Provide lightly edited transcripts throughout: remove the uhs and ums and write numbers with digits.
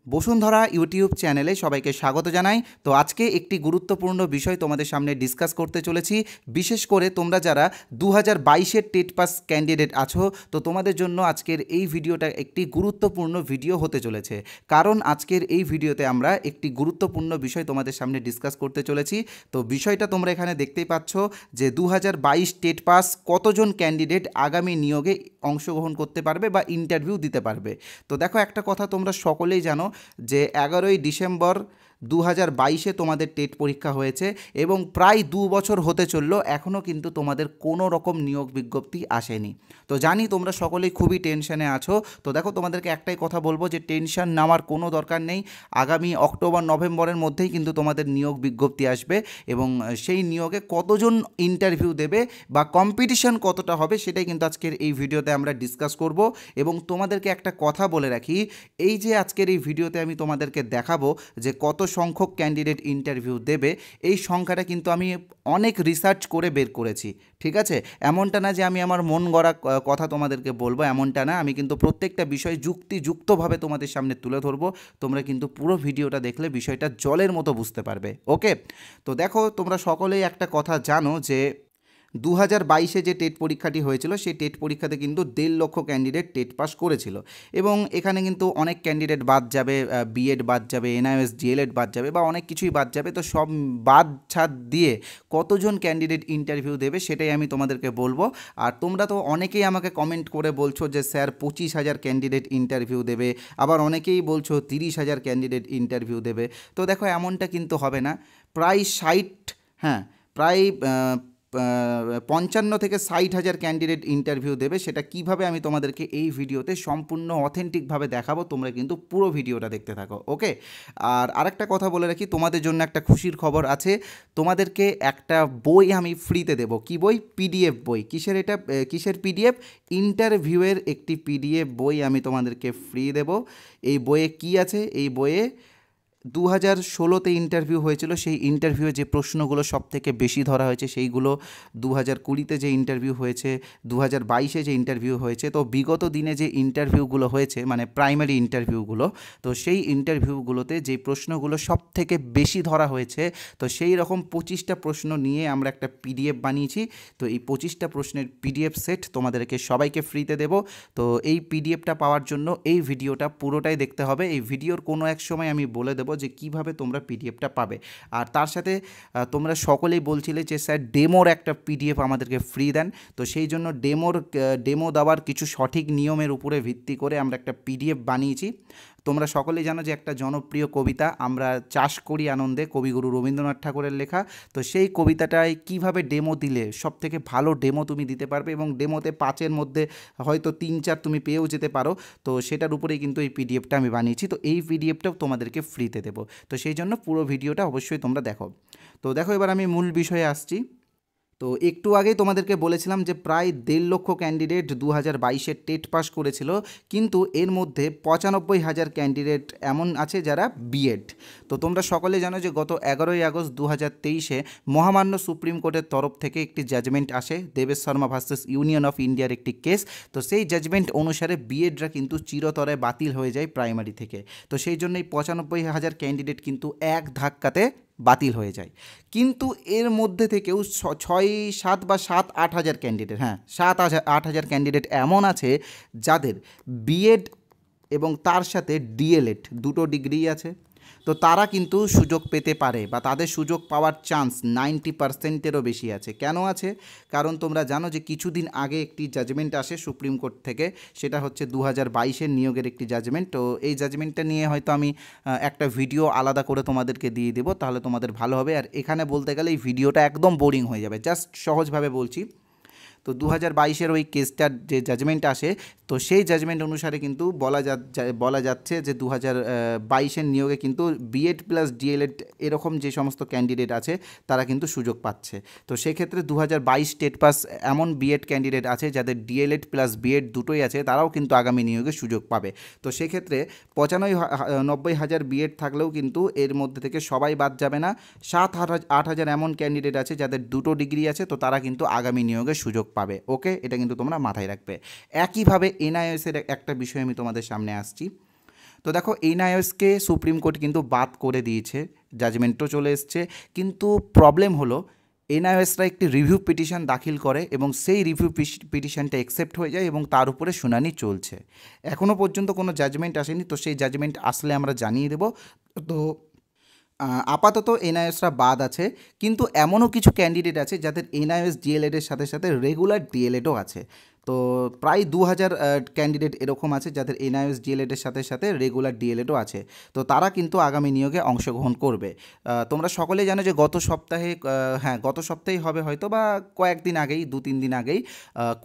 Bashundhara YouTube চ্যানেলে সবাইকে স্বাগত জানাই। তো আজকে একটি গুরুত্বপূর্ণ বিষয় তোমাদের সামনে ডিসকাস করতে চলেছি। বিশেষ করে তোমরা যারা 2022-এর টেট পাস ক্যান্ডিডেট আছো, তো তোমাদের জন্য আজকের এই ভিডিওটা একটি গুরুত্বপূর্ণ ভিডিও হতে চলেছে। কারণ আজকের এই ভিডিওতে আমরা একটি গুরুত্বপূর্ণ বিষয় তোমাদের সামনে ডিসকাস করতে চলেছি। তো বিষয়টা তোমরা এখানে দেখতেই পাচ্ছ যে 2022 টেট পাস কতজন ক্যান্ডিডেট আগামী নিয়োগে অংশগ্রহণ করতে পারবে বা ইন্টারভিউ দিতে পারবে। তো দেখো, একটা কথা তোমরা সকলেই জানো যে 11ই ডিসেম্বর 2022-এ তোমাদের টেট পরীক্ষা হয়েছে এবং প্রায় 2 বছর হতে চললো, এখনও কিন্তু তোমাদের কোনো রকম নিয়োগ বিজ্ঞপ্তি আসেনি। তো জানি তোমরা সকলেই খুবই টেনশনে আছো। তো দেখো, তোমাদেরকে একটাই কথা বলবো যে টেনশন নেওয়ার কোনো দরকার নেই। আগামী অক্টোবর নভেম্বরের মধ্যেই কিন্তু তোমাদের নিয়োগ বিজ্ঞপ্তি আসবে এবং সেই নিয়োগে কতজন ইন্টারভিউ দেবে বা কম্পিটিশন কতটা হবে সেটাই কিন্তু আজকের এই ভিডিওতে আমরা ডিসকাস করব। এবং তোমাদেরকে একটা কথা বলে রাখি, এই যে আজকের এই ভিডিওতে আমি তোমাদেরকে দেখাবো যে কত সংখ্যক ক্যান্ডিডেট ইন্টারভিউ দেবে, এই সংখ্যাটা কিন্তু আমি অনেক রিসার্চ করে বের করেছি। ঠিক আছে, এমনটা না যে আমি আমার মন গড়া কথা তোমাদেরকে বলবো, এমনটা না। আমি কিন্তু প্রত্যেকটা বিষয় যুক্তিযুক্তভাবে তোমাদের সামনে তুলে ধরবো। তোমরা কিন্তু পুরো ভিডিওটা দেখলে বিষয়টা জলের মতো বুঝতে পারবে। ওকে, তো দেখো, তোমরা সকলেই একটা কথা জানো যে 2022-এ যে টেট পরীক্ষাটি হয়েছিল, সেই টেট পরীক্ষাতে কিন্তু 1.5 লক্ষ ক্যান্ডিডেট টেট পাস করেছিল এবং এখানে কিন্তু অনেক ক্যান্ডিডেট বাদ যাবে, বিএড বাদ যাবে, এনআইএস ডিএলএড বাদ যাবে বা অনেক কিছুই বাদ যাবে। তো সব বাদ ছাদ দিয়ে কতজন ক্যান্ডিডেট ইন্টারভিউ দেবে সেটাই আমি তোমাদেরকে বলবো। আর তোমরা তো অনেকেই আমাকে কমেন্ট করে বলছো যে স্যার 25,000 ক্যান্ডিডেট ইন্টারভিউ দেবে, আবার অনেকেই বলছো 30,000 ক্যান্ডিডেট ইন্টারভিউ দেবে। তো দেখো, এমনটা কিন্তু হবে না। প্রায় 60, হ্যাঁ, প্রায় 55 থেকে 60,000 ক্যান্ডিডেট ইন্টারভিউ দেবে। সেটা কিভাবে আমি তোমাদেরকে এই ভিডিওতে সম্পূর্ণ অথেন্টিকভাবে দেখাবো। তোমরা কিন্তু পুরো ভিডিওটা দেখতে থাকো। ওকে, আর আরেকটা কথা বলে রাখি, তোমাদের জন্য একটা খুশির খবর আছে। তোমাদেরকে একটা বই আমি ফ্রিতে দেবো। কি বই? পিডিএফ বই। কিসের এটা? কিসের পিডিএফ? ইন্টারভিউয়ের একটি পিডিএফ বই আমি তোমাদেরকে ফ্রি দেবো। এই বইয়ে কি আছে? এই বইয়ে 2016-তে ইন্টারভিউ হয়েছিল, সেই ইন্টারভিউয়ে যে প্রশ্নগুলো সব থেকে বেশি ধরা হয়েছে সেইগুলো, 2020-তে যে ইন্টারভিউ হয়েছে, 2022-এ যে ইন্টারভিউ হয়েছে, তো বিগত দিনে যে ইন্টারভিউগুলো হয়েছে মানে প্রাইমারি ইন্টারভিউগুলো, তো সেই ইন্টারভিউগুলোতে যে প্রশ্নগুলো সব থেকে বেশি ধরা হয়েছে, তো সেই রকম 25টা প্রশ্ন নিয়ে আমরা একটা পিডিএফ বানিয়েছি। তো এই 25টা প্রশ্নের পিডিএফ সেট তোমাদেরকে সবাইকে ফ্রিতে দেবো। তো এই পিডিএফটা পাওয়ার জন্য এই ভিডিওটা পুরোটাই দেখতে হবে। এই ভিডিওর কোনো এক সময় আমি বলে দেবো যে কিভাবে তোমরা পিডিএফটা পাবে। আর তার সাথে তোমরা সকলেই বলছিলে যে স্যার ডেমোর একটা পিডিএফ আমাদেরকে ফ্রি দেন। তো সেই জন্য ডেমো দেওয়ার কিছু সঠিক নিয়মের উপরে ভিত্তি করে আমরা একটা পিডিএফ বানিয়েছি। তোমরা সকলেই জানো যে একটা জনপ্রিয় কবিতা আমরা চাষ করি আনন্দে, কবিগুরু রবীন্দ্রনাথ ঠাকুরের লেখা। তো সেই কবিতাটায় কিভাবে ডেমো দিলে সব থেকে ভালো ডেমো তুমি দিতে পারবে এবং ডেমোতে 5-এর মধ্যে হয়তো 3-4 তুমি পেয়েও যেতে পারো। তো সেটার উপরেই কিন্তু এই পিডিএফটা আমি বানিয়েছি। তো এই পিডিএফটাও তোমাদেরকে ফ্রিতে দেবো। তো সেই জন্য পুরো ভিডিওটা অবশ্যই তোমরা দেখো। তো দেখো, এবার আমি মূল বিষয়ে আসছি। তো একটু আগেই তোমাদেরকে বলেছিলাম যে প্রায় 1.5 লক্ষ ক্যান্ডিডেট 2022-এর টেট পাস করেছিল, কিন্তু এর মধ্যে 95,000 ক্যান্ডিডেট এমন আছে যারা বিএড। তো তোমরা সকলে জানো যে গত 11ই আগস্ট 2023-এ মহামান্য সুপ্রিম কোর্টের তরফ থেকে একটি জাজমেন্ট আসে, Devesh Sharma versus Union of ইন্ডিয়ার একটি কেস। তো সেই জাজমেন্ট অনুসারে বিএডরা কিন্তু চিরতরে বাতিল হয়ে যায় প্রাইমারি থেকে। তো সেই জন্যই 95,000 ক্যান্ডিডেট কিন্তু এক ধাক্কাতে বাতিল হয়ে যায়। কিন্তু এর মধ্যে থেকেও 6-7 বা 7-8 হাজার ক্যান্ডিডেট, হ্যাঁ 7-8 হাজার ক্যান্ডিডেট এমন আছে যাদের বিএড এবং তার সাথে ডিএলএড দুটো ডিগ্রি আছে। তো তারা কিন্তু সুযোগ পেতে পারে বা তাদের সুযোগ পাওয়ার চান্স 90%-এরও বেশি আছে। কেন আছে? কারণ তোমরা জানো যে কিছুদিন আগে একটি জাজমেন্ট আসে সুপ্রিম কোর্ট থেকে, সেটা হচ্ছে 2022-এর নিয়োগের একটি জাজমেন্ট। তো এই জাজমেন্টটা নিয়ে হয়তো আমি একটা ভিডিও আলাদা করে তোমাদেরকে দিয়ে দেবো, তাহলে তোমাদের ভালো হবে। আর এখানে বলতে গেলে এই ভিডিওটা একদম বোরিং হয়ে যাবে, জাস্ট সহজভাবে বলছি। তো 2022-এর ওই কেসটার যে জাজমেন্ট আসে, তো সেই জাজমেন্ট অনুসারে কিন্তু বলা যাচ্ছে যে 2022-এর নিয়োগে কিন্তু বিএড প্লাস ডিএলএড এরকম যে সমস্ত ক্যান্ডিডেট আছে তারা কিন্তু সুযোগ পাচ্ছে। তো সেক্ষেত্রে 2022 টেট পাস এমন বিএড ক্যান্ডিডেট আছে যাদের ডিএলএড প্লাস বিএড দুটোই আছে, তারাও কিন্তু আগামী নিয়োগে সুযোগ পাবে। তো সেক্ষেত্রে 95-90 হাজার বিএড থাকলেও কিন্তু এর মধ্যে থেকে সবাই বাদ যাবে না। 7-8 হাজার এমন ক্যান্ডিডেট আছে যাদের দুটো ডিগ্রি আছে, তো তারা কিন্তু আগামী নিয়োগে সুযোগ পাবে। ওকে, এটা কিন্তু তোমরা মাথায় রাখবে। একইভাবে এনআইএসের একটা বিষয় আমি তোমাদের সামনে আসছি। তো দেখো এনআইওএসকে সুপ্রিম কোর্ট কিন্তু বাদ করে দিয়েছে, জাজমেন্টও চলে এসছে, কিন্তু প্রবলেম হলো এনআইওএসরা একটি রিভিউ পিটিশন দাখিল করে এবং সেই রিভিউ পিটিশনটা অ্যাকসেপ্ট হয়ে যায় এবং তার উপরে শুনানি চলছে। এখনও পর্যন্ত কোনো জাজমেন্ট আসেনি, তো সেই জাজমেন্ট আসলে আমরা জানিয়ে দেব। তো আপাতত এনআইওএসরা বাদ আছে, কিন্তু এমনও কিছু ক্যান্ডিডেট আছে যাদের এনআইওএস ডিএলএডের সাথে সাথে রেগুলার ডিএলএডও আছে। তো প্রায় 2000 ক্যান্ডিডেট এরকম আছে যাদের এনআইওএস ডিএলএডের সাথে সাথে রেগুলার ডিএলএডও আছে। তো তারা কিন্তু আগামী নিয়োগে অংশগ্রহণ করবে। তোমরা সকলেই জানো যে গত সপ্তাহে, হ্যাঁ গত সপ্তাহেই হবে হয়তো, বা কয়েকদিন আগেই, 2-3 দিন আগেই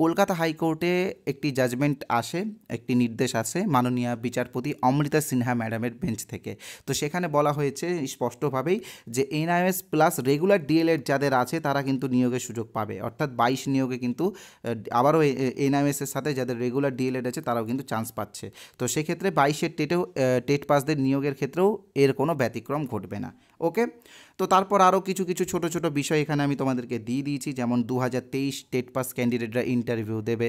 কলকাতা হাইকোর্টে একটি জাজমেন্ট আসে, একটি নির্দেশ আসে মাননীয় বিচারপতি অমৃতা সিনহা ম্যাডামের বেঞ্চ থেকে। তো সেখানে বলা হয়েছে স্পষ্টভাবেই যে এনআইওএস প্লাস রেগুলার ডিএলএড যাদের আছে তারা কিন্তু নিয়োগের সুযোগ পাবে, অর্থাৎ 22 নিয়োগে কিন্তু আবারও এনআইওএসের সাথে যাদের রেগুলার ডিএলএড আছে তারাও কিন্তু চান্স পাচ্ছে। তো সেক্ষেত্রে 22-এর টেট পাসদের নিয়োগের ক্ষেত্রেও এর কোনো ব্যতিক্রম ঘটবে না। ওকে, তো তারপর আরও কিছু কিছু ছোট ছোট বিষয় এখানে আমি তোমাদেরকে দিয়ে দিয়েছি, যেমন 2023 টেট পাস ক্যান্ডিডেটরা ইন্টারভিউ দেবে,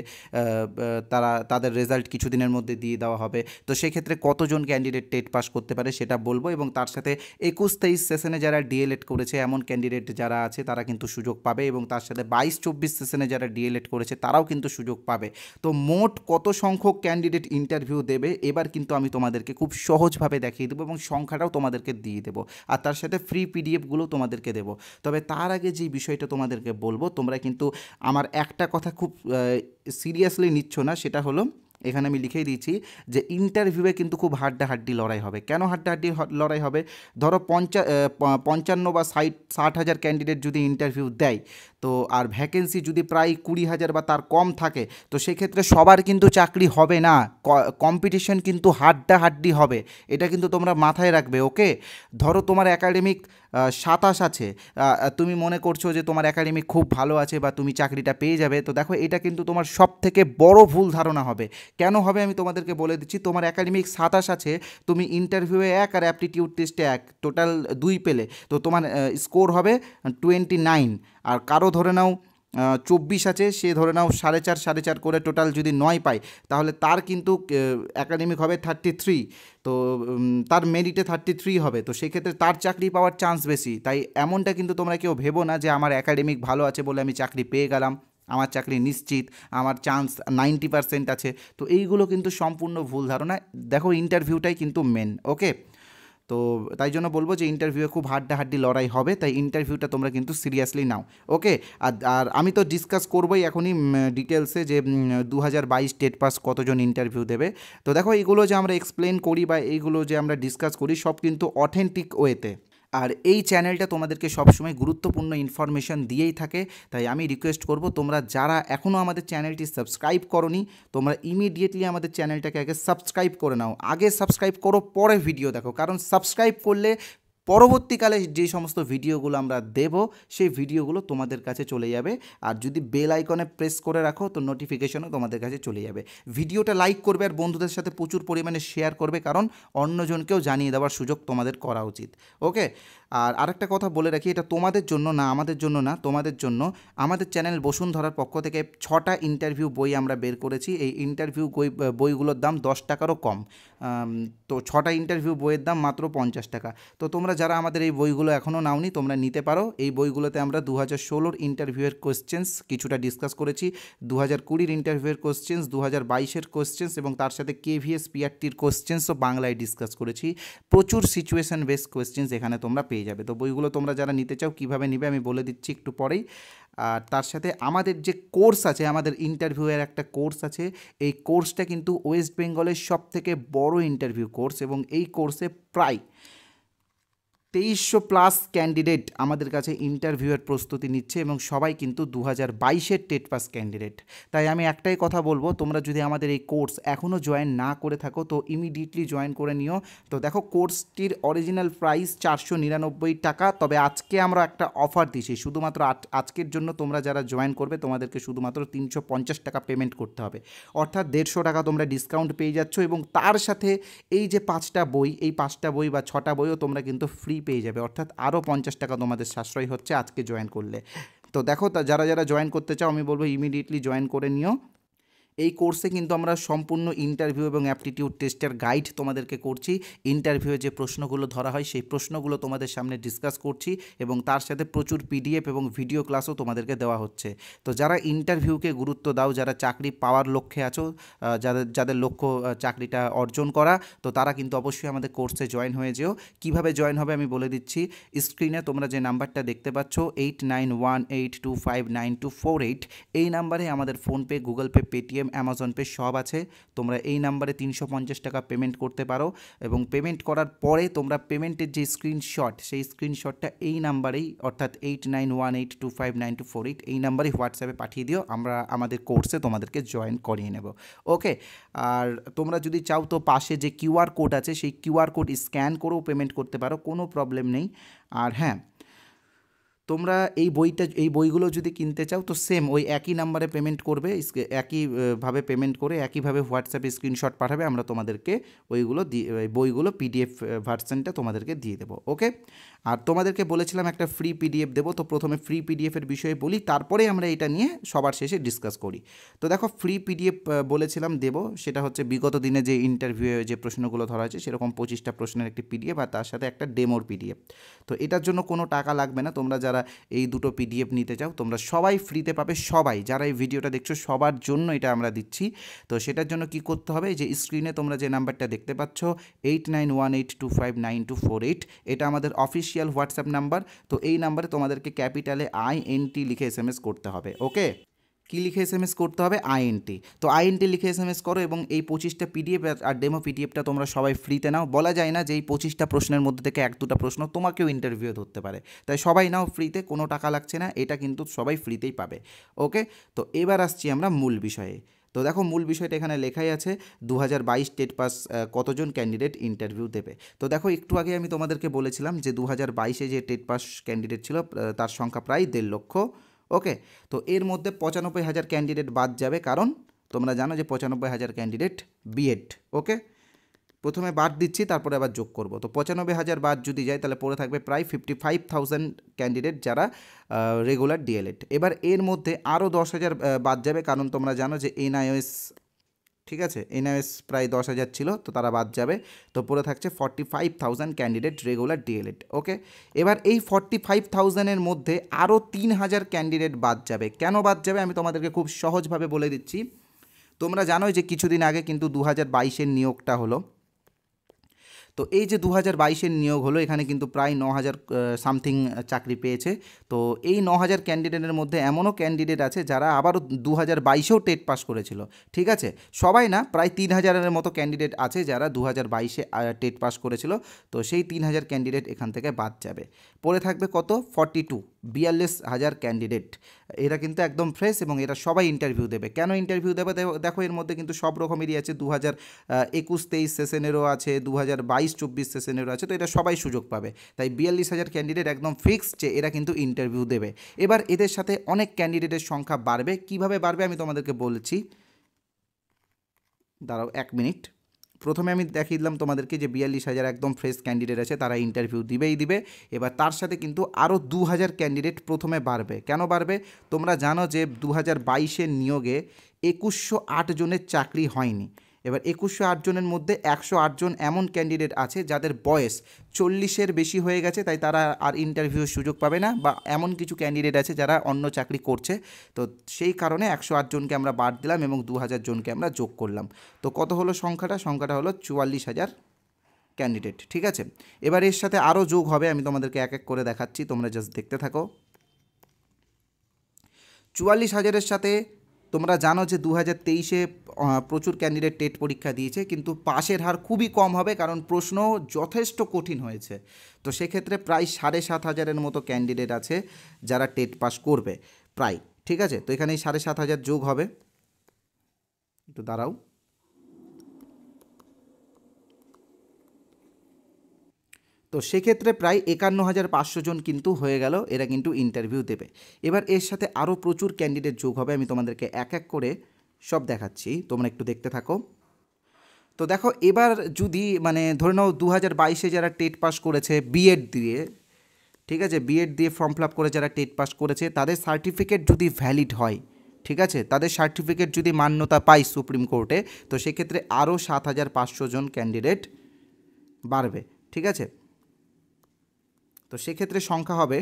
তাদের রেজাল্ট কিছুদিনের মধ্যে দিয়ে দেওয়া হবে। তো সেক্ষেত্রে কতজন ক্যান্ডিডেট টেট পাস করতে পারে সেটা বলবো, এবং তার সাথে 21-23 সেশনে যারা ডিএলএড করেছে এমন ক্যান্ডিডেট যারা আছে তারা কিন্তু সুযোগ পাবে, এবং তার সাথে 22-24 সেশনে যারা ডিএলএড করেছে তারাও কিন্তু সুযোগ পাবে। তো মোট কত সংখ্যক ক্যান্ডিডেট ইন্টারভিউ দেবে এবার কিন্তু আমি তোমাদেরকে খুব সহজভাবে দেখিয়ে দেবো, এবং সংখ্যাটাও তোমাদেরকে দিয়ে দেবো, আর তার সাথে ফ্রি পিডিএফগুলো তোমাদেরকে দেবো। তবে তার আগে যে বিষয়টা তোমাদেরকে বলবো, তোমরা কিন্তু আমার একটা কথা খুব সিরিয়াসলি নিচ্ছ না, সেটা হলো এখানে আমি লিখেই দিয়েছি যে ইন্টারভিউয়ে কিন্তু খুব হাড্ডাহাড্ডি লড়াই হবে। কেন হাড্ডাহাড্ডি লড়াই হবে? ধরো 55 বা 60 হাজার ক্যান্ডিডেট যদি ইন্টারভিউ দেয়, তো আর ভ্যাকেন্সি যদি প্রায় 20,000 বা তার কম থাকে, তো সেক্ষেত্রে সবার কিন্তু চাকরি হবে না, কম্পিটিশন কিন্তু হাড্ডাহাড্ডি হবে, এটা কিন্তু তোমরা মাথায় রাখবে। ওকে, ধরো তোমার একাডেমিক 27 আছে, তুমি মনে করছো যে তোমার একাডেমিক খুব ভালো আছে বা তুমি চাকরিটা পেয়ে যাবে, তো দেখো এটা কিন্তু তোমার সব থেকে বড় ভুল ধারণা হবে। কেন হবে আমি তোমাদেরকে বলে দিচ্ছি। তোমার একাডেমিক 27 আছে, তুমি ইন্টারভিউয়ে 1 আর অ্যাপটিটিউড টেস্টে 1, টোটাল 2 পেলে, তো তোমার স্কোর হবে 29। আর কারো ধরে নাও 24 আছে, সে ধরে নাও 4.5 করে টোটাল যদি 9 পায়, তাহলে তার কিন্তু একাডেমিক হবে 33, তো তার মেরিটে 33 হবে, তো সেক্ষেত্রে তার চাকরি পাওয়ার চান্স বেশি। তাই এমনটা কিন্তু তোমরা কেউ ভেবো না যে আমার একাডেমিক ভালো আছে বলে আমি চাকরি পেয়ে গেলাম, আমার চাকরি নিশ্চিত, আমার চান্স 90% আছে। তো এইগুলো কিন্তু সম্পূর্ণ ভুল ধারণা। দেখো ইন্টারভিউটাই কিন্তু মেন। ওকে, তো তাই জন্য বলবো যে ইন্টারভিউয়ে খুব হাড্ডাহাড্ডি লড়াই হবে, তাই ইন্টারভিউটা তোমরা কিন্তু সিরিয়াসলি নাও। ওকে, আর আমি তো ডিসকাস করবোই এখনই ডিটেলসে যে 2022 টেট পাস কতজন ইন্টারভিউ দেবে। তো দেখো এইগুলো যে আমরা এক্সপ্লেন করি বা এইগুলো যে আমরা ডিসকাস করি সব কিন্তু অথেন্টিক ওয়েতে, আর এই চ্যানেলটা তোমাদেরকে সবসময় গুরুত্বপূর্ণ ইনফরমেশান দিয়েই থাকে। তাই আমি রিকোয়েস্ট করব, তোমরা যারা এখনও আমাদের চ্যানেলটি সাবস্ক্রাইব করোনি, তোমরা ইমিডিয়েটলি আমাদের চ্যানেলটাকে আগে সাবস্ক্রাইব করে নাও। আগে সাবস্ক্রাইব করো, পরে ভিডিও দেখো, কারণ সাবস্ক্রাইব করলে পরবর্তীকালে যে সমস্ত ভিডিওগুলো আমরা দেব সেই ভিডিওগুলো তোমাদের কাছে চলে যাবে, আর যদি বেল আইকনে প্রেস করে রাখো তো নোটিফিকেশনও তোমাদের কাছে চলে যাবে। ভিডিওটা লাইক করবে আর বন্ধুদের সাথে প্রচুর পরিমাণে শেয়ার করবে, কারণ অন্যজনকেও জানিয়ে দেওয়ার সুযোগ তোমাদের করা উচিত। ওকে, আর আরেকটা কথা বলে রাখি, এটা তোমাদের জন্য না, আমাদের জন্য না, তোমাদের জন্য। আমাদের চ্যানেল বসুন্ধরার পক্ষ থেকে 6টা ইন্টারভিউ বই আমরা বের করেছি। এই ইন্টারভিউ বইগুলোর দাম 10 টাকারও কম। তো 6টা ইন্টারভিউ বইয়ের দাম মাত্র 50 টাকা। তো তোমরা যারা আমাদের এই বইগুলো এখনও নাওনি তোমরা নিতে পারো। এই বইগুলোতে আমরা 2016-র ইন্টারভিউয়ের কোয়েশ্চেন্স কিছুটা ডিসকাস করেছি, 2020-র ইন্টারভিউয়ের কোয়েশ্চেন্স, 2022-এর কোয়েশ্চেন্স, এবং তার সাথে কেভিএস পিআরটির কোয়েশ্চেন্সও বাংলায় ডিসকাস করেছি। প্রচুর সিচুয়েশন বেস কোয়েশ্চেন্স এখানে তোমরা পেয়ে যাবে। তো বইগুলো তোমরা যারা নিতে চাও কীভাবে নিবে আমি বলে দিচ্ছি একটু পরেই। আর তার সাথে আমাদের যে কোর্স আছে, আমাদের ইন্টারভিউয়ের একটা কোর্স আছে, এই কোর্সটা কিন্তু ওয়েস্ট বেঙ্গলের সবথেকে বড় ইন্টারভিউ কোর্স, এবং এই কোর্সে প্রায় 2300+ ক্যান্ডিডেট আমাদের কাছে ইন্টারভিউয়ের প্রস্তুতি নিচ্ছে, এবং সবাই কিন্তু 2022-এর টেট পাস ক্যান্ডিডেট। তাই আমি একটাই কথা বলবো, তোমরা যদি আমাদের এই কোর্স এখনও জয়েন না করে থাকো তো ইমিডিয়েটলি জয়েন করে নিও। তো দেখো কোর্সটির অরিজিনাল প্রাইস 499 টাকা, তবে আজকে আমরা একটা অফার দিচ্ছি, শুধুমাত্র আজকের জন্য তোমরা যারা জয়েন করবে তোমাদেরকে শুধুমাত্র 350 টাকা পেমেন্ট করতে হবে, অর্থাৎ 150 টাকা তোমরা ডিসকাউন্ট পেয়ে যাচ্ছ, এবং তার সাথে এই যে 5টা বই, এই 5টা বই বা 6টা বইও তোমরা কিন্তু ফ্রি পেয়ে যাবে, অর্থাৎ আরও 50 টাকা তোমাদের সাশ্রয় হচ্ছে আজকে জয়েন করলে। তো দেখো যারা যারা জয়েন করতে চাও আমি বলবো ইমিডিয়েটলি জয়েন করে নিও। এই কোর্সে কিন্তু আমরা সম্পূর্ণ ইন্টারভিউ এবং অ্যাপটিটিউড টেস্টের গাইড তোমাদেরকে করছি। ইন্টারভিউয়ে যে প্রশ্নগুলো ধরা হয় সেই প্রশ্নগুলো তোমাদের সামনে ডিসকাস করছি এবং তার সাথে প্রচুর পিডিএফ এবং ভিডিও ক্লাসও তোমাদেরকে দেওয়া হচ্ছে। তো যারা ইন্টারভিউকে গুরুত্ব দাও, যারা চাকরি পাওয়ার লক্ষ্যে আছো, যাদের লক্ষ্য চাকরিটা অর্জন করা, তো তারা কিন্তু অবশ্যই আমাদের কোর্সে জয়েন হয়ে যেও। কীভাবে জয়েন হবে আমি বলে দিচ্ছি। স্ক্রিনে তোমরা যে নাম্বারটা দেখতে পাচ্ছ 8918259248, এই নাম্বারে আমাদের PhonePe, Google pay, Paytm, Amazon pay সব আছে। তোমরা এই নাম্বারে 350 টাকা পেমেন্ট করতে পারো এবং পেমেন্ট করার পরে তোমরা পেমেন্টের যে স্ক্রিনশট, সেই স্ক্রিনশটটা এই নাম্বারেই অর্থাৎ 8918259248 এই নাম্বারেই হোয়াটসঅ্যাপে পাঠিয়ে দিও। আমরা আমাদের কোর্সে তোমাদেরকে জয়েন করিয়ে নেব। ওকে, আর তোমরা যদি চাও তো পাশে যে কিউআর কোড আছে সেই কিউআর কোড স্ক্যান করেও পেমেন্ট করতে পারো, কোনো প্রবলেম নেই। আর হ্যাঁ, তোমরা এই বইগুলো যদি কিনতে চাও তো সেম ওই একই নাম্বারে পেমেন্ট করবে, একইভাবে পেমেন্ট করে একইভাবে হোয়াটসঅ্যাপে স্ক্রিনশট পাঠাবে, আমরা তোমাদেরকে বইগুলো পিডিএফ ভার্সনটা তোমাদেরকে দিয়ে দেবো। ওকে, আর তোমাদেরকে বলেছিলাম একটা ফ্রি পিডিএফ দেবো, তো প্রথমে ফ্রি পিডিএফের বিষয়ে বলি, তারপরে আমরা এটা নিয়ে সবার শেষে ডিসকাস করি। তো দেখো, ফ্রি পিডিএফ বলেছিলাম দেবো, সেটা হচ্ছে বিগত দিনে যে ইন্টারভিউয়ে যে প্রশ্নগুলো ধরা হয়েছে সেরকম 25টা প্রশ্নের একটি পিডিএফ আর তার সাথে একটা ডেমোর পিডিএফ। তো এটার জন্য কোনো টাকা লাগবে না। তোমরা যারা এই দুটো পিডিএফ নিতে চাও তোমরা সবাই ফ্রিতে পাবে, সবাই যারা এই ভিডিওটা দেখছো সবার জন্য এটা আমরা দিচ্ছি। তো সেটার জন্য কি করতে হবে, যে স্ক্রিনে তোমরা যে নাম্বারটা দেখতে পাচ্ছ 8918259248, এটা আমাদের অফিসিয়াল হোয়াটসঅ্যাপ নাম্বার। তো এই নাম্বারে তোমাদেরকে ক্যাপিটালে INT লিখে SMS করতে হবে। ওকে, কী লিখে SMS করতে হবে? INT। তো INT লিখে SMS করো এবং এই 25টা পিডিএফ আর ডেমো পিডিএফটা তোমরা সবাই ফ্রিতে নাও। বলা যায় না যে এই 25টা প্রশ্নের মধ্যে থেকে 1-2টা প্রশ্ন তোমাকেও ইন্টারভিউ ধরতে পারে, তাই সবাই নাও ফ্রিতে, কোনো টাকা লাগছে না, এটা কিন্তু সবাই ফ্রিতেই পাবে। ওকে, তো এবার আসছি আমরা মূল বিষয়ে। তো দেখো, মূল বিষয়টা এখানে লেখাই আছে 2022 টেট পাস কতজন ক্যান্ডিডেট ইন্টারভিউ দেবে। তো দেখো, একটু আগে আমি তোমাদেরকে বলেছিলাম যে 2022-এ যে টেট পাস ক্যান্ডিডেট ছিল তার সংখ্যা প্রায় 1.5 লক্ষ। ওকে, তো এর মধ্যে 95,000 ক্যান্ডিডেট বাদ যাবে, কারণ তোমরা জানো যে 95,000 ক্যান্ডিডেট বিএড। ওকে, প্রথমে বাদ দিচ্ছি তারপরে আবার যোগ করব। তো 95,000 বাদ যদি যায় তাহলে পড়ে থাকবে প্রায় 55,000 ক্যান্ডিডেট যারা রেগুলার ডিএলএড। এবার এর মধ্যে আরও 10,000 বাদ যাবে, কারণ তোমরা জানো যে NIOS, ঠিক আছে, NIOS প্রায় 10,000 ছিল, তো তারা বাদ যাবে। তো পড়ে থাকছে 45,000 ক্যান্ডিডেট রেগুলার ডিএলএড। ওকে, এবার এই 45,000-এর মধ্যে আরও 3,000 ক্যান্ডিডেট বাদ যাবে। কেন বাদ যাবে আমি তোমাদেরকে খুব সহজভাবে বলে দিচ্ছি। তোমরা জানোই যে কিছুদিন আগে কিন্তু 2022-এর নিয়োগটা হলো। তো এই যে 2022-এর নিয়োগ হলো, এখানে কিন্তু প্রায় 9,000 সামথিং চাকরি পেয়েছে। তো এই 9,000 ক্যান্ডিডেটের মধ্যে এমনও ক্যান্ডিডেট আছে যারা আবারও 2022-এও টেট পাস করেছিল। ঠিক আছে, সবাই না, প্রায় 3,000-এর মতো ক্যান্ডিডেট আছে যারা 2022-এ টেট পাস করেছিল। তো সেই 3,000 ক্যান্ডিডেট এখান থেকে বাদ যাবে। পড়ে থাকবে কত? 42,000 ক্যান্ডিডেট। এরা কিন্তু একদম ফ্রেশ এবং এরা সবাই ইন্টারভিউ দেবে। কেন ইন্টারভিউ দেবে? দেখো, এর মধ্যে কিন্তু সব রকমেরই আছে, 2021-23 সেশনেরও আছে, 2022-24 সেশনেরও আছে। তো এটা সবাই সুযোগ পাবে। তাই 42,000 ক্যান্ডিডেট একদম ফিক্সড যে এরা কিন্তু ইন্টারভিউ দেবে। এবার এদের সাথে অনেক ক্যান্ডিডেটের সংখ্যা বাড়বে। কিভাবে বাড়বে আমি তোমাদেরকে বলছি, দাঁড়াও 1 মিনিট। প্রথমে আমি দেখিয়ে দিলাম তোমাদেরকে যে 42,000 একদম ফ্রেশ ক্যান্ডিডেট আছে, তারা ইন্টারভিউ দিবেই দিবে। এবার তার সাথে কিন্তু আরও 2,000 ক্যান্ডিডেট প্রথমে বাড়বে। কেন বাড়বে? তোমরা জানো যে 2022-এর নিয়োগে 2,108 জনের চাকরি হয়নি। এবার 2,108 জনের মধ্যে 108 জন এমন ক্যান্ডিডেট আছে যাদের বয়স 40-এর বেশি হয়ে গেছে, তাই তারা আর ইন্টারভিউর সুযোগ পাবে না, বা এমন কিছু ক্যান্ডিডেট আছে যারা অন্য চাকরি করছে। তো সেই কারণে 108 জনকে আমরা বাদ দিলাম এবং 2,000 জনকে আমরা যোগ করলাম। তো কত হলো সংখ্যাটা হলো 44,000 ক্যান্ডিডেট। ঠিক আছে, এবার এর সাথে আরও যোগ হবে, আমি তোমাদেরকে এক এক করে দেখাচ্ছি, তোমরা জাস্ট দেখতে থাকো। 44,000-এর সাথে তোমরা জানো যে 2023-এ প্রচুর ক্যান্ডিডেট টেট পরীক্ষা দিয়েছে, কিন্তু পাশের হার খুবই কম হবে, কারণ প্রশ্ন যথেষ্ট কঠিন হয়েছে। তো সেক্ষেত্রে প্রায় 7,500-এর মতো ক্যান্ডিডেট আছে যারা টেট পাস করবে প্রায়। ঠিক আছে, তো এখানে 7,500 যোগ হবে, একটু দাঁড়াও। তো সেক্ষেত্রে প্রায় 51,500 জন কিন্তু হয়ে গেল, এরা কিন্তু ইন্টারভিউ দেবে। এবার এর সাথে আরও প্রচুর ক্যান্ডিডেট যোগ হবে, আমি তোমাদেরকে এক এক করে সব দেখাচ্ছি, তোমরা একটু দেখতে থাকো। তো দেখো, এবার যদি ধরে নাও 2022-এ যারা টেট পাস করেছে বিএড দিয়ে, ঠিক আছে, বিএড দিয়ে ফর্ম ফিল আপ করে যারা টেট পাস করেছে, তাদের সার্টিফিকেট যদি ভ্যালিড হয়, ঠিক আছে, তাদের সার্টিফিকেট যদি মান্যতা পায় সুপ্রিম কোর্টে, তো সেক্ষেত্রে আরও 7,500 জন ক্যান্ডিডেট বাড়বে। ঠিক আছে, তো সেক্ষেত্রে সংখ্যা হবে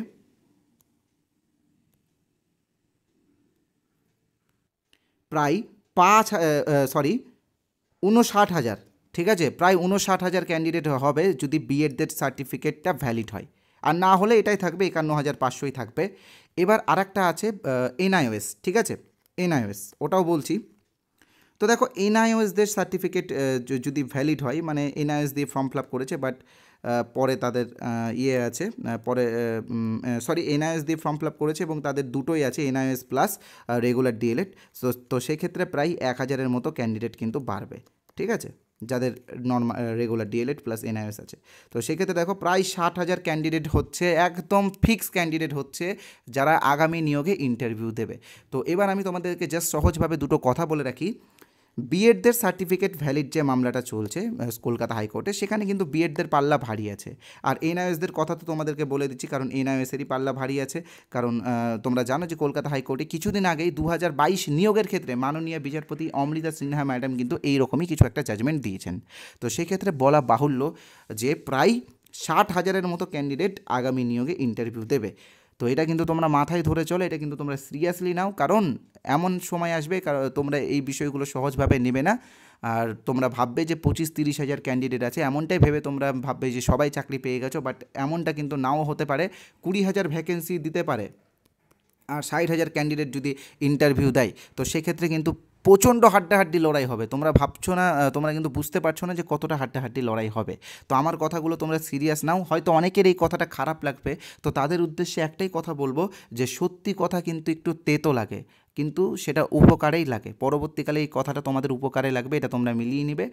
প্রায় 59,000। ঠিক আছে, প্রায় 59,000 ক্যান্ডিডেট হবে যদি বিএডদের সার্টিফিকেটটা ভ্যালিড হয়, আর না হলে এটাই থাকবে 51,500ই থাকবে। এবার আরেকটা আছে এনআইওএস। ঠিক আছে, এনআইওএস ওটাও বলছি। তো দেখো এনআইওএসদের সার্টিফিকেট যদি ভ্যালিড হয়, মানে এনআইওএস দিয়ে ফর্ম ফিল আপ করেছে বাট পরে তাদের ইয়ে আছে, পরে এনআইওএস দিয়ে ফর্ম ফিল আপ করেছে এবং তাদের দুটোই আছে, এনআইওএস প্লাস রেগুলার ডিএলএড। তো সেক্ষেত্রে প্রায় 1,000-এর মতো ক্যান্ডিডেট কিন্তু বাড়বে। ঠিক আছে, যাদের normal regular DElEd plus NIOS আছে। তো সেক্ষেত্রে দেখো প্রায় 60,000 ক্যান্ডিডেট হচ্ছে, একদম ফিক্স ক্যান্ডিডেট হচ্ছে যারা আগামী নিয়োগে ইন্টারভিউ দেবে। তো এবার আমি তোমাদেরকে জাস্ট সহজভাবে দুটো কথা বলে রাখি। বিএডদের সার্টিফিকেট ভ্যালিড যে মামলাটা চলছে কলকাতা হাইকোর্টে, সেখানে কিন্তু বিএডদের পাল্লা ভারী আছে। আর এনআইওএসদের কথা তো তোমাদেরকে বলে দিচ্ছি, কারণ এনআইওএসেরই পাল্লা ভারী আছে। কারণ তোমরা জানো যে কলকাতা হাইকোর্টে কিছুদিন আগেই 2022 নিয়োগের ক্ষেত্রে মাননীয় বিচারপতি অমৃতা সিনহা ম্যাডাম কিন্তু এইরকমই কিছু একটা জাজমেন্ট দিয়েছেন। তো সেক্ষেত্রে বলা বাহুল্য যে প্রায় 60,000-এর মতো ক্যান্ডিডেট আগামী নিয়োগে ইন্টারভিউ দেবে। তো এটা কিন্তু তোমরা মাথায় ধরে চলো, এটা কিন্তু তোমরা সিরিয়াসলি নাও, কারণ এমন সময় আসবে তোমরা এই বিষয়গুলো সহজভাবে নেবে না। আর তোমরা ভাববে যে 25-30 হাজার ক্যান্ডিডেট আছে, এমনটাই ভেবে তোমরা ভাববে যে সবাই চাকরি পেয়ে গেছো, বাট এমনটা কিন্তু নাও হতে পারে। 20,000 ভ্যাকেন্সি দিতে পারে, আর 60,000 ক্যান্ডিডেট যদি ইন্টারভিউ দেয়, তো সেক্ষেত্রে কিন্তু প্রচণ্ড হাড্ডাহাড্ডি লড়াই হবে। তোমরা ভাবছো না, তোমরা কিন্তু বুঝতে পারছো না যে কতটা হাড্ডাহাড্ডি লড়াই হবে। তো আমার কথাগুলো তোমরা সিরিয়াস নাও। হয়তো অনেকের এই কথাটা খারাপ লাগবে, তো তাদের উদ্দেশ্যে একটাই কথা বলবো যে সত্যি কথা কিন্তু একটু তেতো লাগে, কিন্তু সেটা উপকারেই লাগে। পরবর্তীকালে এই কথাটা তোমাদের উপকারে লাগবে, এটা তোমরা মিলিয়ে নিবে।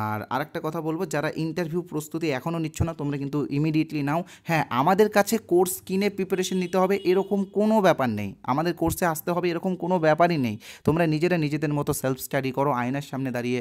আর আরেকটা কথা বলবো, যারা ইন্টারভিউ প্রস্তুতি এখনও নিচ্ছ না, তোমরা কিন্তু ইমিডিয়েটলি নাও। হ্যাঁ, আমাদের কাছে কোর্স কিনে প্রিপারেশন নিতে হবে এরকম কোনো ব্যাপার নেই, আমাদের কোর্সে আসতে হবে এরকম কোনো ব্যাপারই নেই। তোমরা নিজেরা নিজেদের মতো সেলফ স্টাডি করো, আয়নার সামনে দাঁড়িয়ে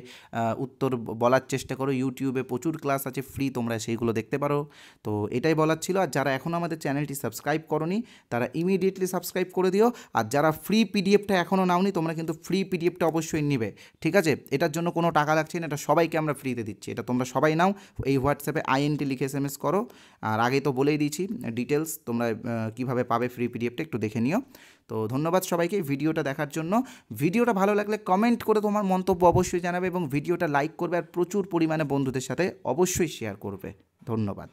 উত্তর বলার চেষ্টা করো। ইউটিউবে প্রচুর ক্লাস আছে ফ্রি, তোমরা সেইগুলো দেখতে পারো। তো এটাই বলার ছিল। আর যারা এখনও আমাদের চ্যানেলটি সাবস্ক্রাইব করোনি, তারা ইমিডিয়েটলি সাবস্ক্রাইব করে দিও। আর যারা ফ্রি পিডিএফটা এখনও নাওনি, তোমরা কিন্তু ফ্রি পিডিএফটা অবশ্যই নিবে। ঠিক আছে, এটার জন্য কোনো টাকা লাগছে না, এটা সবাইকে আমরা ফ্রিতে দিচ্ছি, এটা তোমরা সবাই নাও। এই হোয়াটসঅ্যাপে INT লিখে SMS করো। আর আগেই তো বলেই দিয়েছি ডিটেলস, তোমরা কীভাবে পাবে ফ্রি পিডিএফটা একটু দেখে নিও। তো ধন্যবাদ সবাইকে ভিডিওটা দেখার জন্য। ভিডিওটা ভালো লাগলে কমেন্ট করে তোমার মন্তব্য অবশ্যই জানাবে এবং ভিডিওটা লাইক করবে, আর প্রচুর পরিমাণে বন্ধুদের সাথে অবশ্যই শেয়ার করবে। ধন্যবাদ।